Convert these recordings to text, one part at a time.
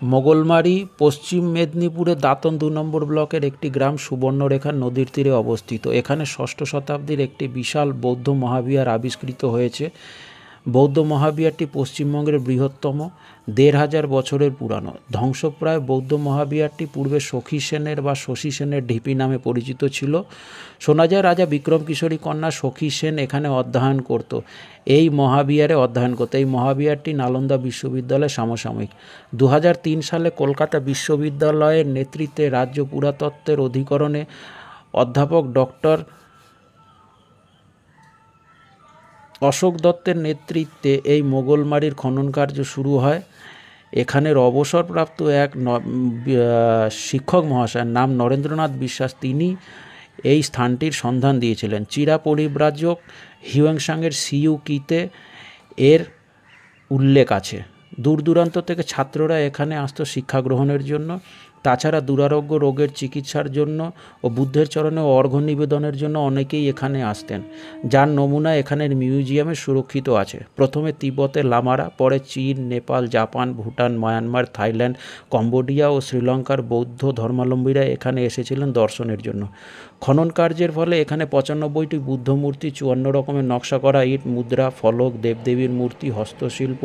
মোগলমারি পশ্চিম মেদিনীপুরের দাঁতন ২ নম্বর ব্লকের একটি গ্রাম সুবর্ণরেখা নদীর তীরে অবস্থিত। এখানে ষষ্ঠ শতাব্দীর একটি বিশাল বৌদ্ধ মহাবিহার আবিষ্কৃত হয়েছে। বৌদ্ধ মহাবিহারটি পশ্চিমবঙ্গের বৃহত্তম, ১৫০০ বছরের পুরানো। ধ্বংসপ্রায় বৌদ্ধ মহাবিহারটি পূর্বে সখী সেনের বা শশী সেনের ঢিপি নামে পরিচিত ছিল। শোনা যায় রাজা বিক্রমকিশোরী কন্যা সখী সেন এখানে অধ্যয়ন করত। এই মহাবিহারটি নালন্দা বিশ্ববিদ্যালয়ের সমসাময়িক। ২০০৩ সালে কলকাতা বিশ্ববিদ্যালয়ের নেতৃত্বে রাজ্য পুরাতত্ত্বের অধিকরণে অধ্যাপক ডক্টর অশোক দত্তের নেতৃত্বে এই মোগলমারির খনন কার্য শুরু হয়। এখানের অবসরপ্রাপ্ত এক শিক্ষক মহাশয়ের নাম নরেন্দ্রনাথ বিশ্বাস, তিনি এই স্থানটির সন্ধান দিয়েছিলেন। চিরা পরিব্রাজক হিউয়েনসাংয়ের সিইউকিতে এর উল্লেখ আছে। দূর দূরান্ত থেকে ছাত্ররা এখানে আসতো শিক্ষা গ্রহণের জন্য। তাছাড়া দুরারোগ্য রোগের চিকিৎসার জন্য ও বুদ্ধের চরণে অর্ঘ্য নিবেদনের জন্য অনেকেই এখানে আসতেন, যার নমুনা এখানের মিউজিয়ামে সুরক্ষিত আছে। প্রথমে তিব্বতের লামারা, পরে চীন, Nepal, Japan, Bhutan, Myanmar, Thailand, Cambodia ও শ্রীলঙ্কার বৌদ্ধ ধর্মাবলম্বীরা এখানে এসেছিলেন দর্শনের জন্য। খনন কার্যের ফলে এখানে ৯৫টি বুদ্ধ মূর্তি, ৫৪ রকমের নকশা করা ইট, মুদ্রা, ফলক, দেবদেবীর মূর্তি, হস্তশিল্প,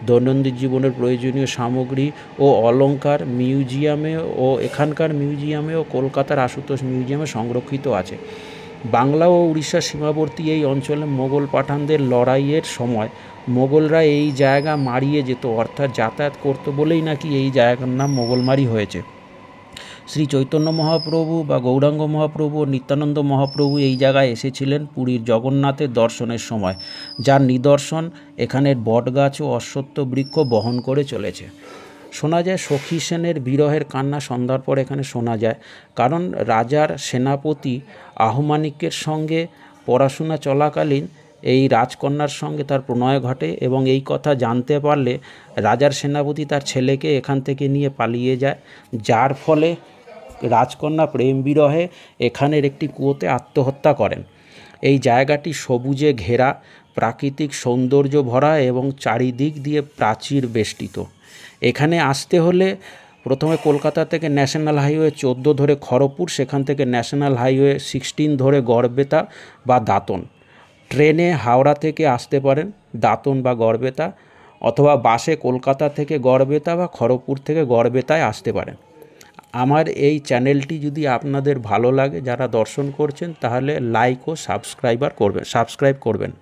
দৈনন্দিন জীবনের প্রয়োজনীয় সামগ্রী ও অলংকার এখানকার মিউজিয়ামে ও কলকাতার আশুতোষ মিউজিয়ামে সংরক্ষিত আছে। বাংলা ও উড়িষ্যার সীমাবর্তী এই অঞ্চলে মোগল পাঠানদের লড়াইয়ের সময় মোগলরা এই জায়গা মারিয়ে যেত, অর্থাৎ যাতায়াত করতো বলেই নাকি এই জায়গার নাম মোগলমারি হয়েছে। শ্রী চৈতন্য মহাপ্রভু বা গৌরাঙ্গ মহাপ্রভু ও নিত্যানন্দ মহাপ্রভু এই জায়গায় এসেছিলেন পুরীর জগন্নাথের দর্শনের সময়, যার নিদর্শন এখানের বটগাছ ও অশ্বত্থ বৃক্ষ বহন করে চলেছে। শোনা যায় সখী সেনের বিরহের কান্না সন্ধ্যার পর এখানে শোনা যায়, কারণ রাজার সেনাপতি আহমানিকের সঙ্গে পড়াশোনা চলাকালীন এই রাজকন্যার সঙ্গে তার প্রণয় ঘটে এবং এই কথা জানতে পারলে রাজার সেনাপতি তার ছেলেকে এখান থেকে নিয়ে পালিয়ে যায়, যার ফলে রাজকন্যা প্রেম বিরহে এখানের একটি কুয়োতে আত্মহত্যা করেন। এই জায়গাটি সবুজে ঘেরা, প্রাকৃতিক সৌন্দর্য ভরা এবং চারিদিক দিয়ে প্রাচীর বেষ্টিত। এখানে আসতে হলে প্রথমে কলকাতা থেকে ন্যাশনাল হাইওয়ে ১৪ ধরে খড়গপুর, সেখান থেকে ন্যাশনাল হাইওয়ে 16 ধরে গড়বেতা বা দাঁতন। ট্রেনে হাওড়া থেকে আসতে পারেন দাঁতন বা গড়বেতা, অথবা বাসে কলকাতা থেকে গড়বেতা বা খড়গপুর থেকে গড়বেতায় আসতে পারেন। আমার এই চ্যানেলটি যদি আপনাদের ভালো লাগে, যারা দর্শন করছেন, তাহলে লাইক ও সাবস্ক্রাইব করবেন।